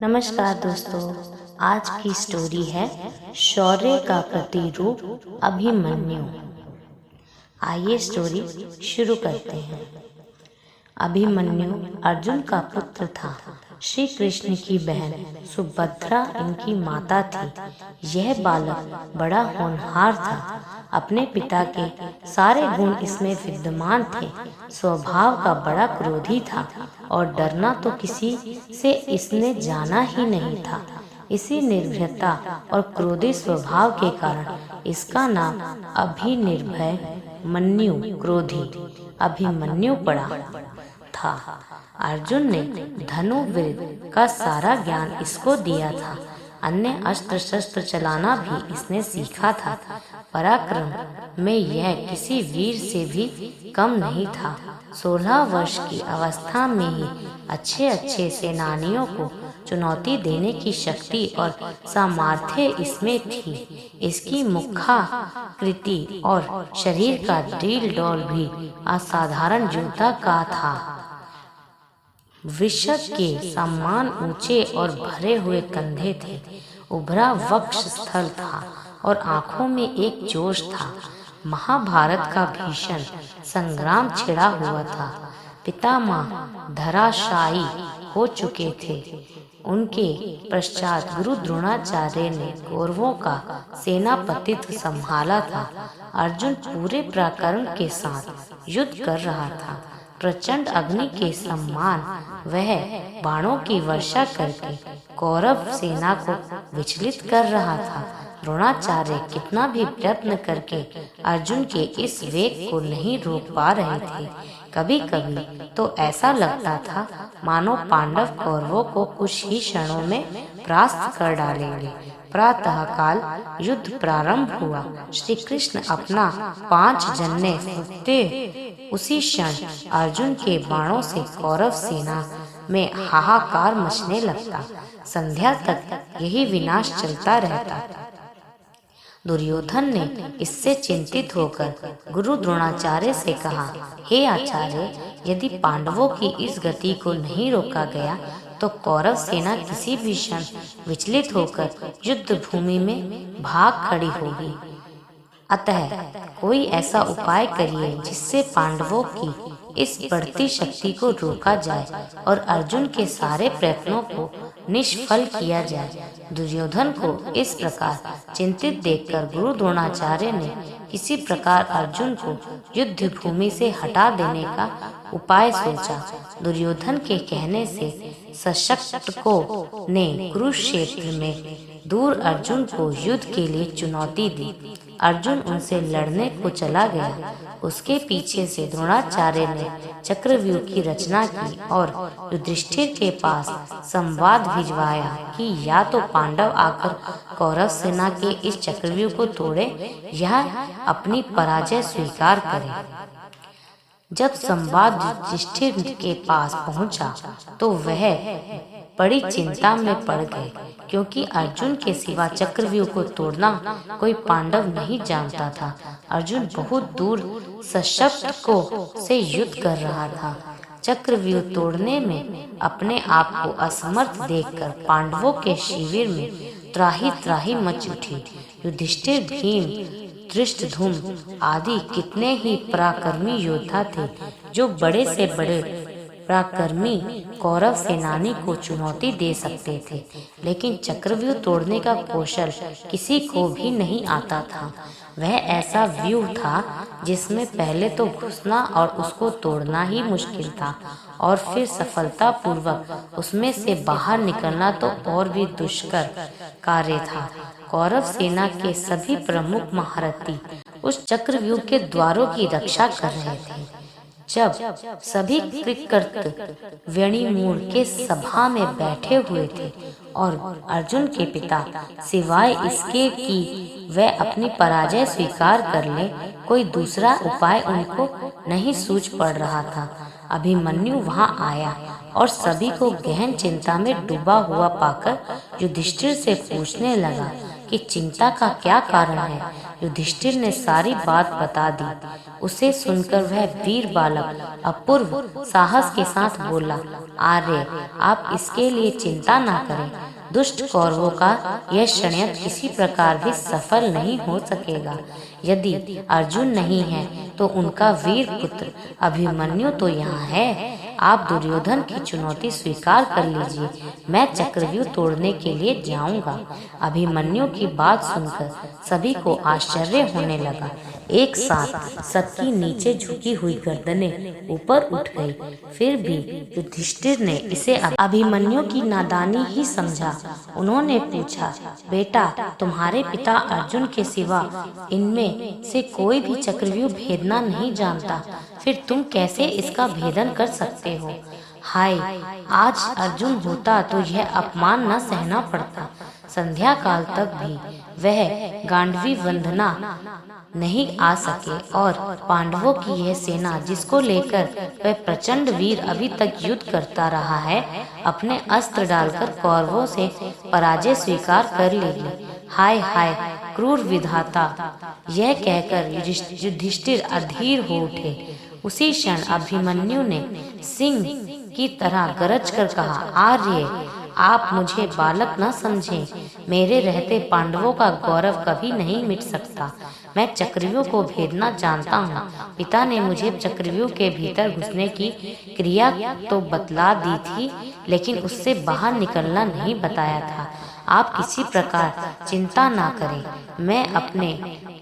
नमस्कार दोस्तों, आज की स्टोरी है शौर्य का प्रतिरूप अभिमन्यु। आइए स्टोरी शुरू करते हैं। अभिमन्यु अर्जुन का पुत्र था। श्री कृष्ण की बहन सुभद्रा इनकी माता थी। यह बालक बड़ा होनहार था। अपने पिता के सारे गुण इसमें विद्यमान थे। स्वभाव का बड़ा क्रोधी था और डरना तो किसी से इसने जाना ही नहीं था। इसी निर्भयता और क्रोधी स्वभाव के कारण इसका नाम अभिनिर्भय मन्यु क्रोधी अभिमन्यु पड़ा था। अर्जुन ने धनुर्विद्या का सारा ज्ञान इसको दिया था। अन्य अस्त्र शस्त्र चलाना भी इसने सीखा था। पराक्रम में यह किसी वीर से भी कम नहीं था। 16 वर्ष की अवस्था में ही अच्छे अच्छे सेनानियों को चुनौती देने की शक्ति और सामर्थ्य इसमें थी। इसकी मुखाकृति और शरीर का डील डौल भी असाधारण योद्धा का था। वृषभ के समान ऊंचे और भरे हुए कंधे थे। उभरा वक्ष स्थल था और आंखों में एक जोश था। महाभारत का भीषण संग्राम छिड़ा हुआ था। पितामह धराशायी हो चुके थे। उनके पश्चात गुरु द्रोणाचार्य ने कौरवों का सेनापतित्व संभाला था। अर्जुन पूरे पराक्रम के साथ युद्ध कर रहा था। प्रचंड अग्नि के समान वह बाणों की वर्षा करके कौरव सेना को विचलित कर रहा था। द्रोणाचार्य कितना भी प्रयत्न करके अर्जुन के इस वेग को नहीं रोक पा रहे थे। कभी कभी तो ऐसा लगता था मानो पांडव कौरवों को कुछ ही क्षणों में परास्त कर डालेंगे। प्रातः काल युद्ध प्रारंभ हुआ। श्री कृष्ण अपना 5 जन्य फूंकते उसी क्षण अर्जुन के बाणों से कौरव सेना में हाहाकार मचने लगता। संध्या तक यही विनाश चलता रहता। दुर्योधन ने इससे चिंतित होकर गुरु द्रोणाचार्य से कहा, हे आचार्य, यदि पांडवों की इस गति को नहीं रोका गया तो कौरव सेना किसी भी क्षण विचलित होकर युद्ध भूमि में भाग खड़ी होगी। अतः कोई ऐसा उपाय करिए जिससे पांडवों की इस बढ़ती शक्ति को रोका जाए और अर्जुन के सारे प्रयत्नों को निष्फल किया जाए। दुर्योधन को इस प्रकार चिंतित देखकर गुरु द्रोणाचार्य ने किसी प्रकार अर्जुन को युद्ध भूमि से हटा देने का उपाय सोचा। दुर्योधन के कहने से सशक्तकों ने कुरुक्षेत्र में दूर अर्जुन को युद्ध के लिए चुनौती दी। अर्जुन उनसे लड़ने को चला गया। उसके पीछे से द्रोणाचार्य ने चक्रव्यूह की रचना की और युधिष्ठिर के पास संवाद भिजवाया कि या तो पांडव आकर कौरव सेना के इस चक्रव्यूह को तोड़े या अपनी पराजय स्वीकार करें। जब संवाद युधिष्ठिर के पास पहुंचा तो वह बड़ी चिंता में पड़ गए, क्योंकि अर्जुन के सिवा चक्रव्यूह को तोड़ना कोई पांडव नहीं जानता था। अर्जुन बहुत दूर सशक्तकों से युद्ध कर रहा था। चक्रव्यूह तोड़ने में अपने आप को असमर्थ देखकर पांडवों के शिविर में त्राही त्राही मच उठी। युधिष्ठिर, भीम, धृष्टद्युम्न आदि कितने ही पराक्रमी योद्धा थे जो बड़े से बड़े पराक्रमी कौरव सेनानी को चुनौती दे सकते थे, लेकिन चक्रव्यूह तोड़ने का कौशल किसी को भी नहीं आता था। वह ऐसा व्यूह था जिसमें पहले तो घुसना और उसको तोड़ना ही मुश्किल था और फिर सफलतापूर्वक उसमें से बाहर निकलना तो और भी दुष्कर कार्य था। कौरव सेना के सभी प्रमुख महारथी उस चक्रव्यूह के द्वारों की रक्षा कर रहे थे। जब सभी कृतकृत्य वेणीमूल के सभा में बैठे हुए थे और अर्जुन के पिता सिवाय इसके कि वह अपनी पराजय स्वीकार कर ले कोई दूसरा उपाय उनको नहीं सूझ पड़ रहा था, अभिमन्यु वहां आया और सभी को गहन चिंता में डूबा हुआ पाकर युधिष्ठिर से पूछने लगा कि चिंता का क्या कारण है। युधिष्ठिर ने सारी बात बता दी। उसे सुनकर वह वीर बालक अपूर्व साहस के साथ बोला, आर्य, आप इसके लिए चिंता ना करें। दुष्ट कौरवों का यह षड्यंत्र किसी प्रकार भी सफल नहीं हो सकेगा। यदि अर्जुन नहीं है तो उनका वीर पुत्र अभिमन्यु तो यहाँ है। आप दुर्योधन की चुनौती स्वीकार कर लीजिए, मैं चक्रव्यूह तोड़ने के लिए जाऊंगा। अभिमन्यु की बात सुनकर सभी को आश्चर्य होने लगा। एक साथ सबकी नीचे झुकी हुई गर्दनें ऊपर उठ गई। फिर भी युधिष्ठिर ने इसे अभिमन्यु की नादानी ही समझा। उन्होंने पूछा, बेटा, तुम्हारे पिता अर्जुन के सिवा इनमें से कोई भी चक्रव्यूह भेदना नहीं जानता, फिर तुम कैसे इसका भेदन कर सकते हो? हाय, आज अर्जुन होता तो यह अपमान न सहना पड़ता। संध्या काल तक भी वह गांडवी वंदना नहीं आ सके और पांडवों की यह सेना जिसको लेकर वह प्रचंड वीर अभी तक युद्ध करता रहा है, अपने अस्त्र डालकर कौरवों से पराजय स्वीकार कर लेगी। हाय हाय क्रूर विधाता! यह कहकर युधिष्ठिर अधीर हो उठे। उसी क्षण अभिमन्यु ने सिंह की तरह गरज कर कहा, आर्य, आप मुझे बालक न समझें। मेरे रहते पांडवों का गौरव कभी नहीं मिट सकता। मैं चक्रव्यूह को भेदना जानता हूँ। पिता ने मुझे चक्रव्यूह के भीतर घुसने की क्रिया तो बतला दी थी, लेकिन उससे बाहर निकलना नहीं बताया था। आप किसी प्रकार चिंता ना करें, मैं अपने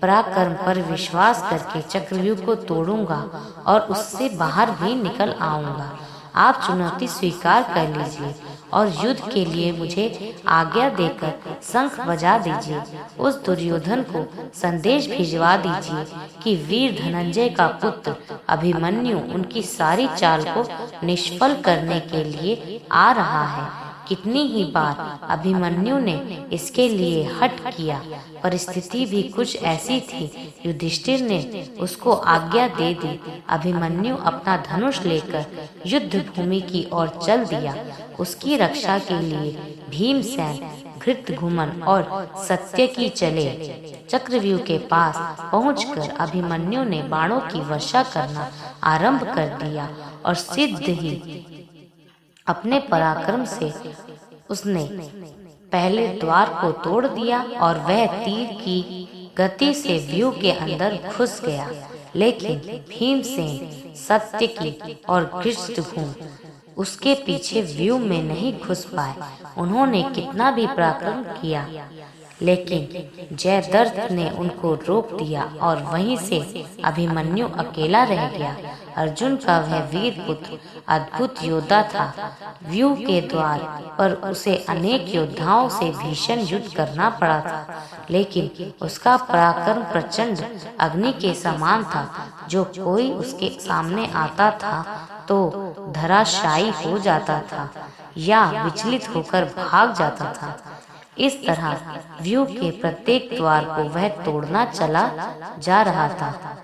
पराक्रम पर विश्वास करके चक्रव्यूह को तोड़ूंगा और उससे बाहर भी निकल आऊंगा। आप चुनौती स्वीकार कर लीजिए और युद्ध के लिए मुझे आज्ञा देकर शंख बजा दीजिए। उस दुर्योधन को संदेश भिजवा दीजिए कि वीर धनंजय का पुत्र अभिमन्यु उनकी सारी चाल को निष्फल करने के लिए आ रहा है। कितनी ही बार अभिमन्यु ने इसके लिए हठ किया, परिस्थिति भी कुछ ऐसी थी। युधिष्ठिर ने उसको आज्ञा दे दी। अभिमन्यु अपना धनुष लेकर युद्ध भूमि की ओर चल दिया। उसकी रक्षा के लिए भीमसेन, धृतद्युम्न और सत्यकी चले। चक्रव्यूह के पास पहुंचकर अभिमन्यु ने बाणों की वर्षा करना आरंभ कर दिया और सिद्ध ही अपने पराक्रम से उसने पहले द्वार को तोड़ दिया और वह तीर की गति से व्यूह के अंदर घुस गया। लेकिन भीमसेन, सत्यकी और धृतद्युम्न उसके पीछे व्यूह में नहीं घुस पाए। उन्होंने कितना भी पराक्रम किया, लेकिन जयद्रथ ने उनको रोक दिया और वहीं से अभिमन्यु अकेला रह गया। अर्जुन का वह वीर पुत्र अद्भुत योद्धा था। व्यूह के द्वार पर उसे अनेक योद्धाओं से भीषण युद्ध करना पड़ा था, लेकिन उसका पराक्रम प्रचंड अग्नि के समान था। जो कोई उसके सामने आता था तो धराशायी हो जाता था या विचलित होकर भाग जाता था। इस तरह व्यूह के प्रत्येक द्वार को वह तोड़ना चला जा रहा था।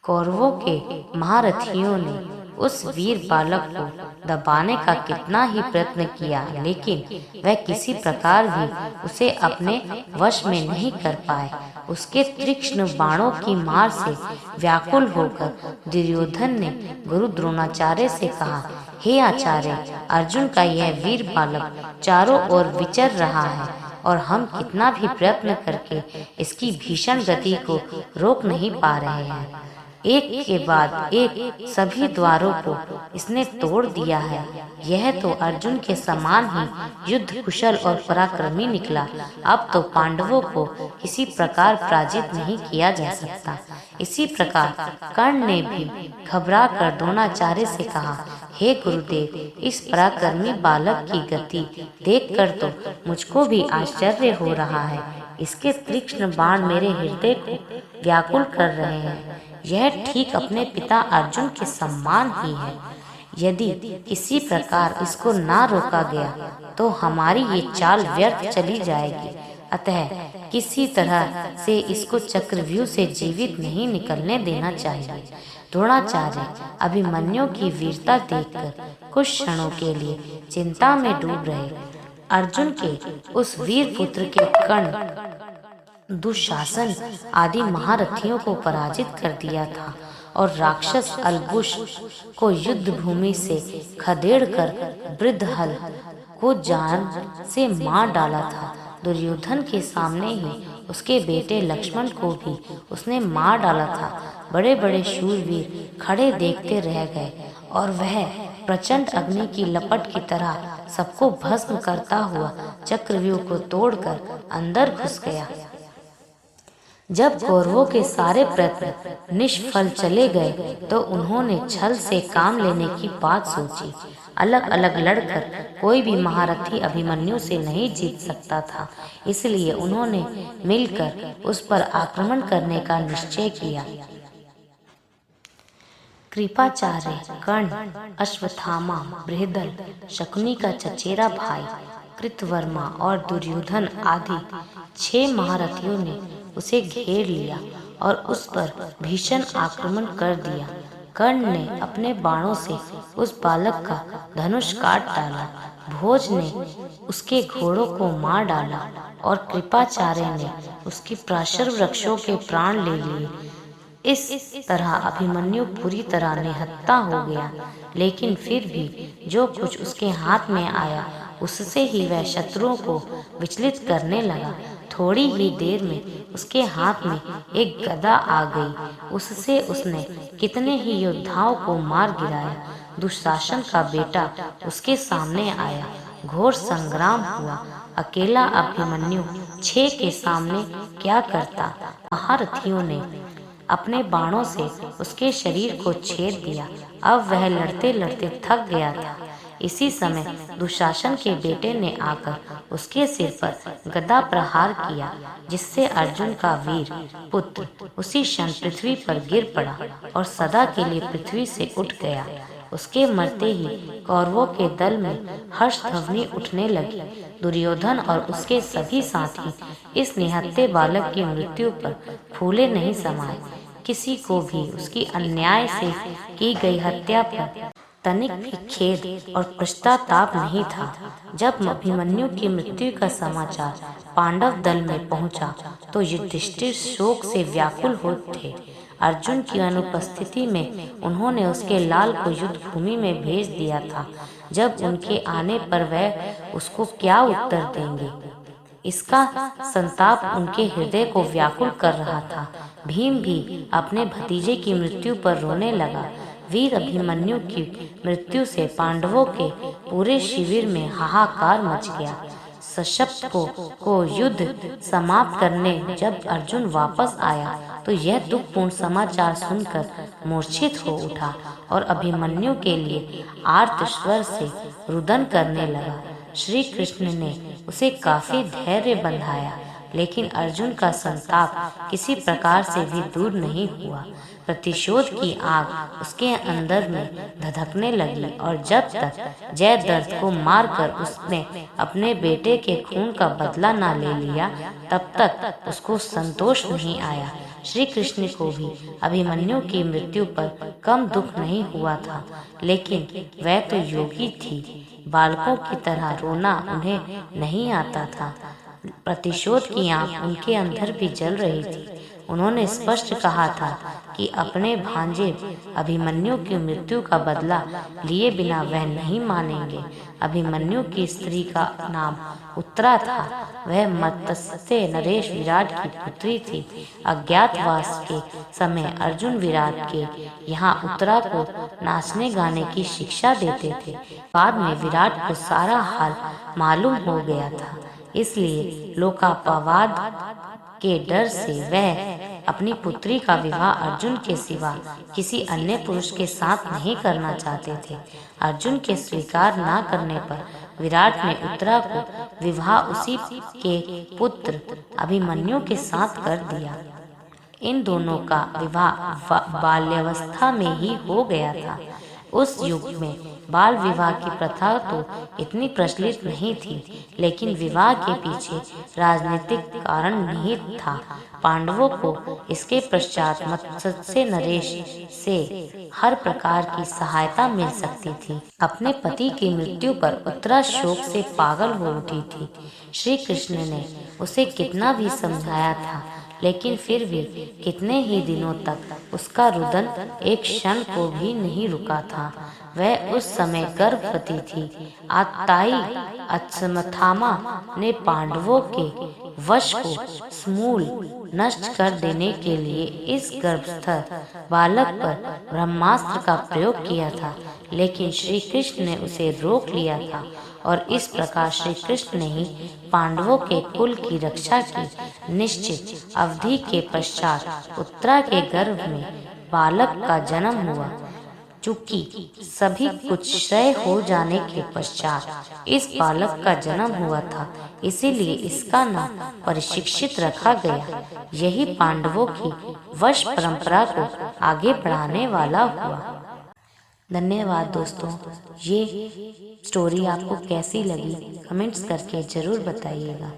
कौरवों के महारथियों ने उस वीर बालक को दबाने का कितना ही प्रयत्न किया, लेकिन वह किसी प्रकार भी उसे अपने वश में नहीं कर पाए। उसके तीक्ष्ण बाणों की मार से व्याकुल होकर दुर्योधन ने गुरु द्रोणाचार्य से कहा, हे आचार्य, अर्जुन का यह वीर बालक चारों ओर विचर रहा है और हम कितना भी प्रयत्न करके इसकी भीषण गति को रोक नहीं पा रहे हैं। एक के बाद एक सभी द्वारों को इसने तोड़ दिया है। यह तो अर्जुन के समान ही युद्ध कुशल और पराक्रमी निकला। अब तो पांडवों को किसी प्रकार पराजित नहीं किया जा सकता। इसी प्रकार कर्ण ने भी घबरा कर द्रोणाचार्य से कहा, हे गुरुदेव, इस पराक्रमी बालक की गति देखकर तो मुझको भी आश्चर्य हो रहा है। इसके तीक्ष्ण बाण मेरे हृदय को व्याकुल कर रहे हैं। यह ठीक अपने पिता अर्जुन के सम्मान ही है। यदि किसी प्रकार इसको ना रोका गया तो हमारी ये चाल व्यर्थ चली जाएगी। अतः किसी तरह से इसको चक्रव्यूह से जीवित नहीं निकलने देना चाहिए। द्रोणाचार्य अभिमन्यु की वीरता देखकर कुछ क्षणों के लिए चिंता में डूब रहे। अर्जुन के उस वीर पुत्र के कर्ण दुशासन आदि महारथियों को पराजित कर दिया था और राक्षस अलबुश को युद्ध भूमि से खदेड़कर वृद्धहल को जान से मार डाला था। दुर्योधन के सामने ही उसके बेटे लक्ष्मण को भी उसने मार डाला था। बड़े बड़े शूरवीर खड़े देखते रह गए और वह प्रचंड अग्नि की लपट की तरह सबको भस्म करता हुआ चक्रव्यूह को तोड़कर अंदर घुस गया। जब कौरवों के सारे प्रयत्न निष्फल चले गए तो उन्होंने छल से काम लेने की बात सोची। अलग अलग लड़कर कोई भी महारथी अभिमन्यु से नहीं जीत सकता था, इसलिए उन्होंने मिलकर उस पर आक्रमण करने का निश्चय किया। कृपाचार्य, कर्ण, अश्वत्थामा, बृहदल, शकुनी का चचेरा भाई कृतवर्मा और दुर्योधन आदि 6 महारथियों ने उसे घेर लिया और उस पर भीषण आक्रमण कर दिया। कर्ण ने अपने बाणों से उस बालक का धनुष काट डाला, भोज ने उसके घोड़ों को मार डाला और कृपाचार्य ने उसकी प्राशर वृक्षों के प्राण ले लिए। इस तरह अभिमन्यु पूरी तरह निहत्था हो गया, लेकिन फिर भी जो कुछ उसके हाथ में आया उससे ही वह शत्रुओं को विचलित करने लगा। थोड़ी ही देर में उसके हाथ में एक गदा आ गई, उससे उसने कितने ही योद्धाओं को मार गिराया। दुशासन का बेटा उसके सामने आया, घोर संग्राम हुआ। अकेला अभिमन्यु 6 के सामने क्या करता। महारथियों ने अपने बाणों से उसके शरीर को छेद दिया। अब वह लड़ते लड़ते थक गया था। इसी समय दुशासन के बेटे ने आकर उसके सिर पर गदा प्रहार किया, जिससे अर्जुन का वीर पुत्र उसी क्षण पृथ्वी पर गिर पड़ा और सदा के लिए पृथ्वी से उठ गया। उसके मरते ही कौरवों के दल में हर्षध्वनि उठने लगी। दुर्योधन और उसके सभी साथी इस निहत्थे बालक की मृत्यु पर फूले नहीं समाये। किसी को भी उसकी अन्याय से की गई हत्या पर तनिक भी खेद और पश्चाताप नहीं था। जब अभिमन्यु की मृत्यु का समाचार पांडव दल में पहुंचा तो युधिष्ठिर शोक से व्याकुल हो थे। अर्जुन की अनुपस्थिति में उन्होंने उसके लाल को युद्ध भूमि में भेज दिया था। जब उनके आने पर वह उसको क्या उत्तर देंगे, इसका संताप उनके हृदय को व्याकुल कर रहा था। भीम भी अपने भतीजे की मृत्यु पर रोने लगा। वीर अभिमन्यु की मृत्यु से पांडवों के पूरे शिविर में हाहाकार मच गया। सशक्त को युद्ध समाप्त करने जब अर्जुन वापस आया तो यह दुखपूर्ण समाचार सुनकर मूर्छित हो उठा और अभिमन्यु के लिए आर्त स्वर से रुदन करने लगा। श्री कृष्ण ने उसे काफी धैर्य बंधाया, लेकिन अर्जुन का संताप किसी प्रकार से भी दूर नहीं हुआ। प्रतिशोध की आग उसके अंदर में धधकने लगी और जब तक जयद्रथ को मारकर उसने अपने बेटे के खून का बदला न ले लिया, तब तक उसको संतोष नहीं आया। श्री कृष्ण को भी अभिमन्यु की मृत्यु पर कम दुख नहीं हुआ था, लेकिन वह तो योगी थी। बालकों की तरह रोना उन्हें नहीं आता था। प्रतिशोध की आग उनके अंदर भी जल रही थी। उन्होंने स्पष्ट कहा था कि अपने भांजे अभिमन्यु की मृत्यु का बदला लिए बिना वह नहीं मानेंगे। अभिमन्यु की स्त्री का नाम उत्तरा था। वह मत्स्य नरेश विराट की पुत्री थी। अज्ञातवास के समय अर्जुन विराट के यहाँ उत्तरा को नाचने गाने की शिक्षा देते थे। बाद में विराट को सारा हाल मालूम हो गया था, इसलिए लोकापवाद के डर से वह अपनी पुत्री का विवाह अर्जुन के सिवा किसी अन्य पुरुष के साथ नहीं करना चाहते थे। अर्जुन के स्वीकार न करने पर विराट ने उत्तरा को विवाह उसी के पुत्र अभिमन्यु के साथ कर दिया। इन दोनों का विवाह बाल्यावस्था में ही हो गया था। उस युग में बाल विवाह की प्रथा तो इतनी प्रचलित नहीं थी, लेकिन विवाह के पीछे राजनीतिक कारण निहित था। पांडवों को इसके पश्चात मत्स्य नरेश से हर प्रकार की सहायता मिल सकती थी। अपने पति की मृत्यु पर उत्तरा शोक से पागल हो उठी थी। श्री कृष्ण ने उसे कितना भी समझाया था, लेकिन फिर भी कितने ही दिनों तक उसका रुदन एक क्षण को भी नहीं रुका था। वह उस समय गर्भवती थी। आताई अश्वत्थामा ने पांडवों के वश को समूल नष्ट कर देने के लिए इस गर्भस्थ बालक पर ब्रह्मास्त्र का प्रयोग किया था, लेकिन श्री कृष्ण ने उसे रोक लिया था और इस प्रकार श्री कृष्ण ने ही पांडवों के कुल की रक्षा की। निश्चित अवधि के पश्चात उत्तरा के गर्भ में बालक का जन्म हुआ। चूंकि सभी कुछ क्षय हो जाने के पश्चात इस बालक का जन्म हुआ था, इसीलिए इसका नाम परिशिक्षित रखा गया। यही पांडवों की वंश परंपरा को आगे बढ़ाने वाला हुआ। धन्यवाद दोस्तों। ये स्टोरी आपको कैसी लगी कमेंट्स करके जरूर बताइएगा।